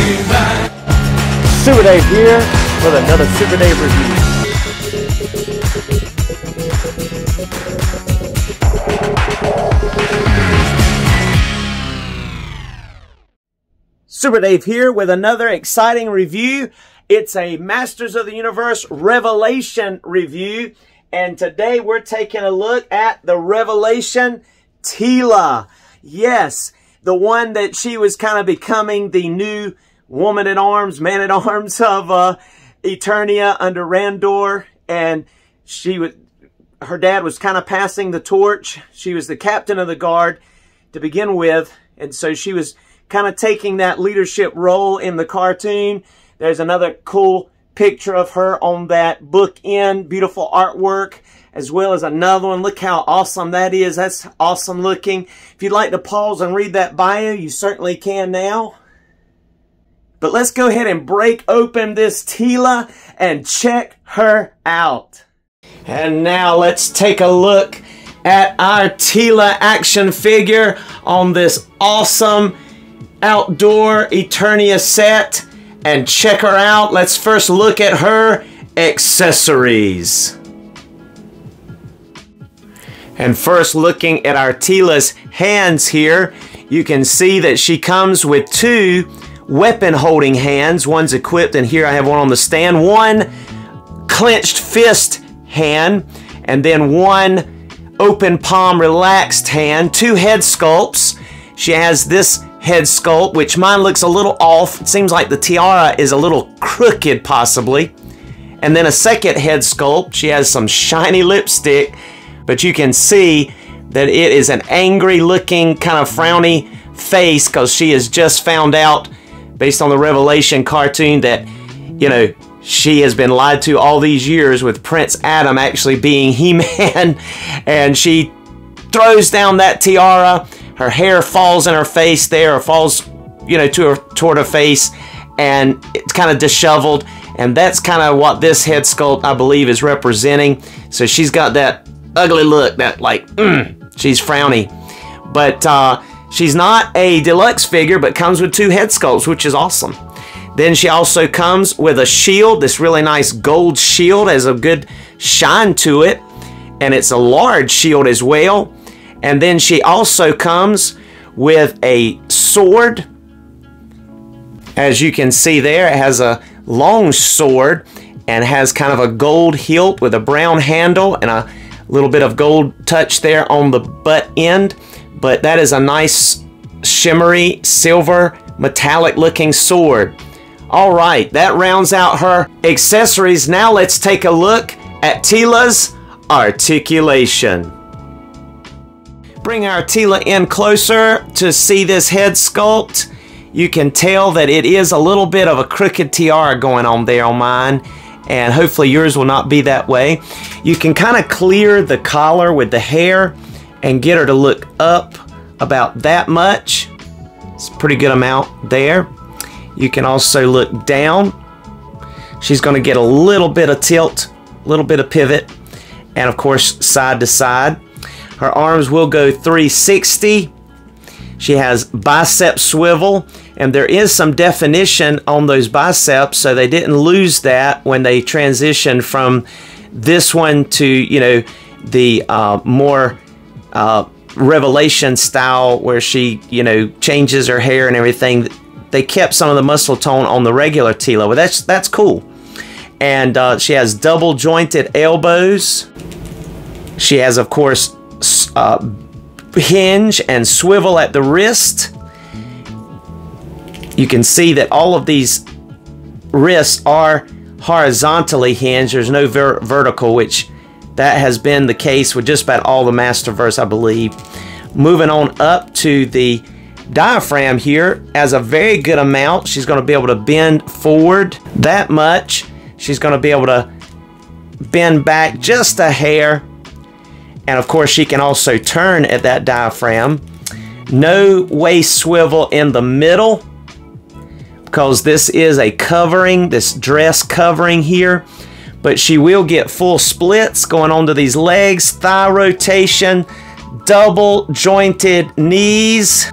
Super Dave here with another Super Dave review. Super Dave here with another exciting review. It's a Masters of the Universe Revelation review. And today we're taking a look at the Revelation Teela. Yes, the one that she was kind of becoming the new woman-at-arms, man-at-arms of Eternia under Randor. And her dad was kind of passing the torch. She was the captain of the guard to begin with. And so she was kind of taking that leadership role in the cartoon. There's another cool picture of her on that bookend, beautiful artwork, as well as another one. Look how awesome that is. That's awesome looking. If you'd like to pause and read that bio, you certainly can now. But let's go ahead and break open this Teela and check her out. And now let's take a look at our Teela action figure on this awesome outdoor Eternia set, and check her out. Let's first look at her accessories. And first, looking at our Teela's hands here, you can see that she comes with two weapon holding hands. One's equipped, and here I have one on the stand. One clenched fist hand, and then one open palm relaxed hand. Two head sculpts. She has this head sculpt, which mine looks a little off. It seems like the tiara is a little crooked possibly. And then a second head sculpt. She has some shiny lipstick, but you can see that it is an angry looking kind of frowny face, because she has just found out, based on the Revelation cartoon, that, you know, she has been lied to all these years with Prince Adam actually being He-Man. And she throws down that tiara. Her hair falls in her face there, or falls, you know, toward her face, and it's kind of disheveled. And that's kind of what this head sculpt, I believe, is representing. So she's got that ugly look, that like, she's frowny. But she's not a deluxe figure, but comes with two head sculpts, which is awesome. Then she also comes with a shield. This really nice gold shield has a good shine to it, and it's a large shield as well. And then she also comes with a sword. As you can see there, it has a long sword and has kind of a gold hilt with a brown handle and a little bit of gold touch there on the butt end. But that is a nice shimmery silver metallic looking sword. All right, that rounds out her accessories. Now let's take a look at Teela's articulation. Bring our Teela in closer to see this head sculpt. You can tell that it is a little bit of a crooked tiara going on there on mine, and hopefully yours will not be that way. You can kind of clear the collar with the hair and get her to look up about that much. It's a pretty good amount there. You can also look down. She's going to get a little bit of tilt, a little bit of pivot, and of course side to side. Her arms will go 360. She has bicep swivel, and there is some definition on those biceps, so they didn't lose that when they transitioned from this one to, you know, the more Revelation style, where she, you know, changes her hair and everything. They kept some of the muscle tone on the regular Teela, but that's cool. And she has double jointed elbows. She has, of course, hinge and swivel at the wrist. You can see that all of these wrists are horizontally hinged. There's no vertical, which that has been the case with just about all the Masterverse, I believe. Moving on up to the diaphragm here, as a very good amount. She's going to be able to bend forward that much. She's going to be able to bend back just a hair. And of course, she can also turn at that diaphragm. No waist swivel in the middle, because this is a covering, this dress covering here. But she will get full splits going onto these legs, thigh rotation, double jointed knees.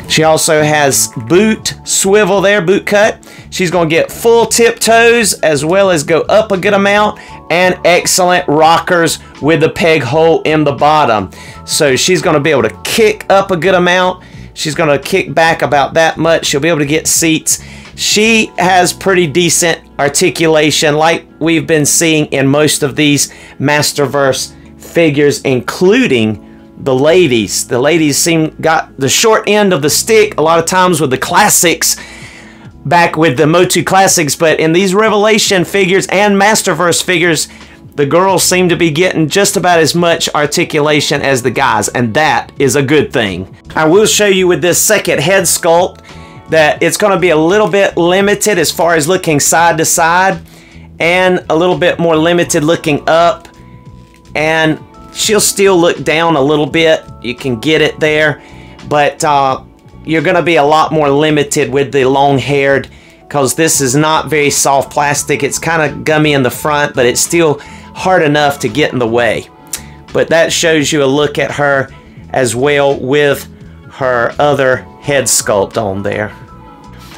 She also has boot swivel there, boot cut. She's going to get full tiptoes as well as go up a good amount, and excellent rockers with the peg hole in the bottom. So she's going to be able to kick up a good amount. She's going to kick back about that much. She'll be able to get seats. She has pretty decent articulation like we've been seeing in most of these Masterverse figures, including the ladies. The ladies got the short end of the stick a lot of times with the classics, back with the Motu classics, but in these Revelation figures and Masterverse figures, the girls seem to be getting just about as much articulation as the guys, and that is a good thing. I will show you with this second head sculpt that it's going to be a little bit limited as far as looking side to side, and a little bit more limited looking up, and she'll still look down a little bit. You can get it there, but you're going to be a lot more limited with the long-haired, because this is not very soft plastic. It's kind of gummy in the front, but it's still hard enough to get in the way. But that shows you a look at her as well with her other head sculpt on there.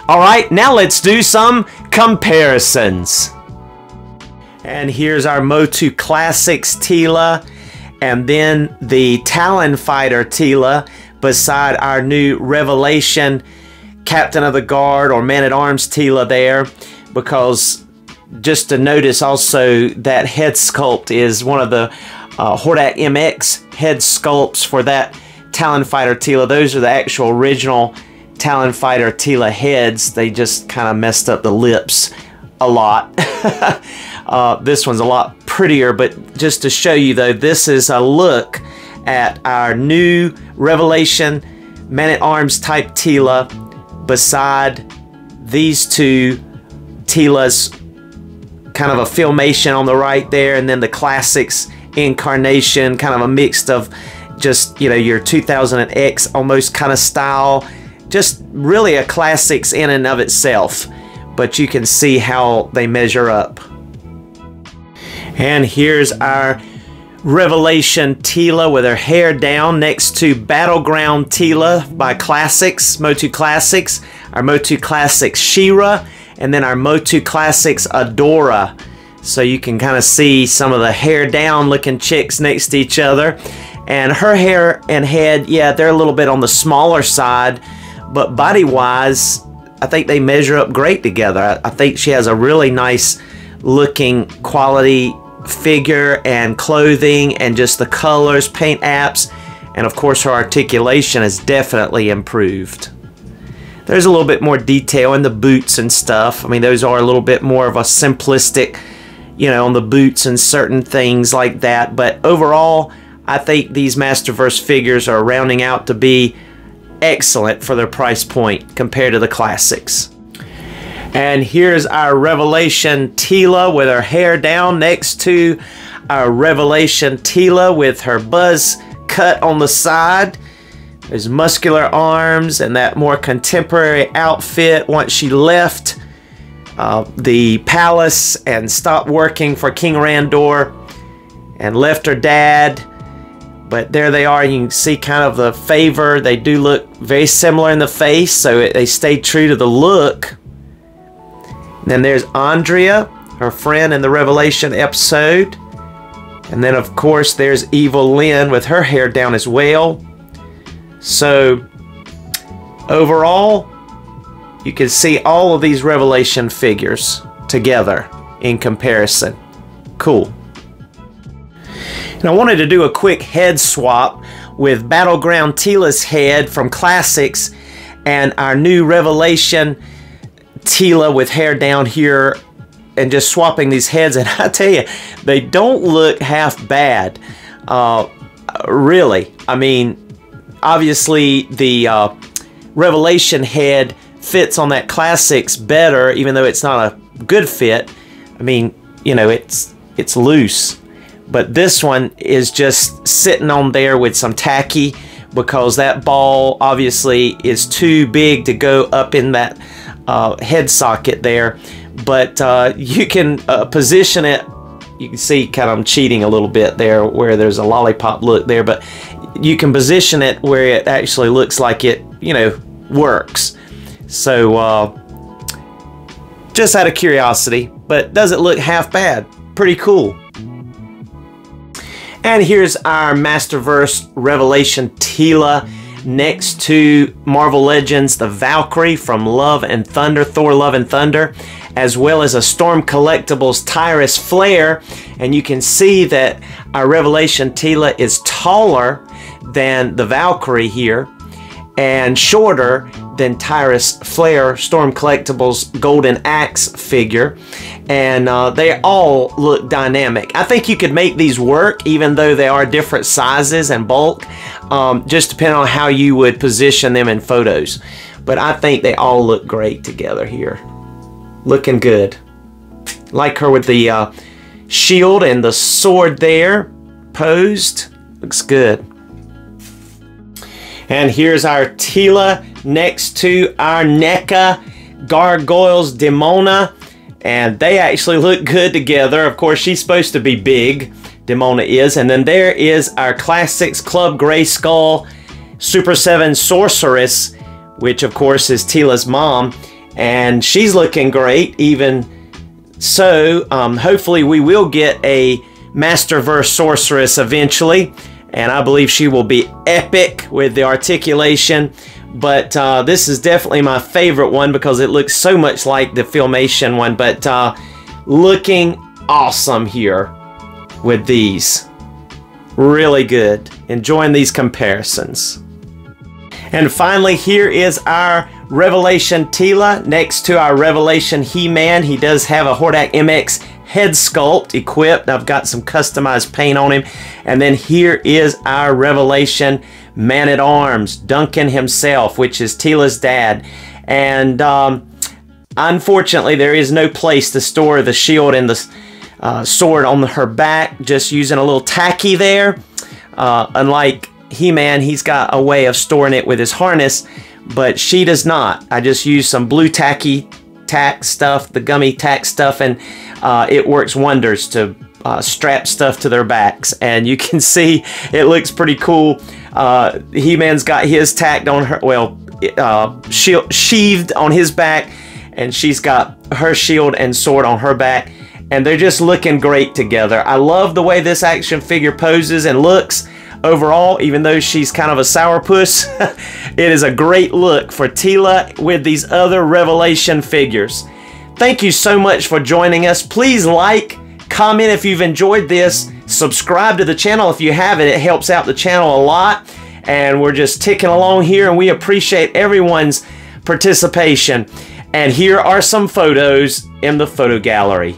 All right, now let's do some comparisons. And here's our Motu Classics Teela, and then the Talon Fighter Teela beside our new Revelation Captain of the Guard or Man-at-Arms Teela there, because just to notice also that head sculpt is one of the Hordak MX head sculpts for that Talon Fighter Teela. Those are the actual original Talon Fighter Teela heads. They just kind of messed up the lips a lot. This one's a lot prettier, but just to show you though, this is a look at our new Revelation Man-at-Arms type Teela beside these two Teelas. Kind of a filmation on the right there, and then the Classics incarnation, kind of a mix of just, you know, your 2000X almost kind of style. Just really a Classics in and of itself, but you can see how they measure up. And here's our Revelation Teela with her hair down next to Battleground Teela by Classics, Motu Classics, our Motu Classics She-Ra, and then our Motu Classics Adora. So you can kind of see some of the hair down looking chicks next to each other. And her hair and head, yeah, they're a little bit on the smaller side, but body-wise, I think they measure up great together. I think she has a really nice looking quality figure and clothing, and just the colors, paint apps, and of course her articulation has definitely improved. There's a little bit more detail in the boots and stuff. I mean, those are a little bit more of a simplistic, you know, on the boots and certain things like that. But overall, I think these Masterverse figures are rounding out to be excellent for their price point compared to the Classics. And here's our Revelation Teela with her hair down next to our Revelation Teela with her buzz cut on the side. There's muscular arms and that more contemporary outfit once she left the palace and stopped working for King Randor and left her dad. But there they are. You can see kind of the favor. They do look very similar in the face, so they stay true to the look. And then there's Andrea, her friend in the Revelation episode. And then, of course, there's Evil Lynn with her hair down as well. So, overall, you can see all of these Revelation figures together in comparison. Cool. And I wanted to do a quick head swap with Battleground Teela's head from Classics and our new Revelation Teela with hair down here, and just swapping these heads. And I tell you, they don't look half bad. Really. I mean, obviously the Revelation head fits on that Classics better, even though it's not a good fit. I mean, you know, it's loose. But this one is just sitting on there with some tacky, because that ball obviously is too big to go up in that head socket there. But you can position it. You can see kind of I'm cheating a little bit there where there's a lollipop look there, but you can position it where it actually looks like it, you know, works. So just out of curiosity, but doesn't look half bad. Pretty cool. And here's our Masterverse Revelation Teela next to Marvel Legends, the Valkyrie from Love and Thunder, Thor Love and Thunder, as well as a Storm Collectibles Tyrus Flare. And you can see that our Revelation Teela is taller than the Valkyrie here and shorter than Tyrus Flare Storm Collectibles Golden Axe figure, and they all look dynamic. I think you could make these work even though they are different sizes and bulk, just depending on how you would position them in photos. But I think they all look great together here. Looking good. Like her with the shield and the sword there posed. Looks good. And here's our Teela next to our NECA Gargoyles Demona. And they actually look good together. Of course, she's supposed to be big. Demona is. And then there is our Classics Club Grayskull Super 7 Sorceress, which of course is Teela's mom. And she's looking great. Even so, hopefully we will get a Masterverse Sorceress eventually. And I believe she will be epic with the articulation. But this is definitely my favorite one because it looks so much like the Filmation one. But looking awesome here with these. Really good. Enjoying these comparisons. And finally, here is our Revelation Teela next to our Revelation He-Man. He does have a Hordak MX head sculpt equipped. I've got some customized paint on him. And then here is our Revelation Man-at-Arms, Duncan himself, which is Teela's dad. And unfortunately, there is no place to store the shield and the sword on her back, just using a little tacky there. Unlike He-Man, he's got a way of storing it with his harness, but she does not. I just use some blue tacky tack stuff, the gummy tack stuff, and it works wonders to strap stuff to their backs. And you can see it looks pretty cool. He-Man's got his tacked on her, well, sheathed on his back, and she's got her shield and sword on her back, and they're just looking great together. I love the way this action figure poses and looks overall, even though she's kind of a sourpuss. It is a great look for Teela with these other Revelation figures. Thank you so much for joining us. Please like, comment if you've enjoyed this, subscribe to the channel if you haven't. It helps out the channel a lot, and we're just ticking along here, and we appreciate everyone's participation. And here are some photos in the photo gallery.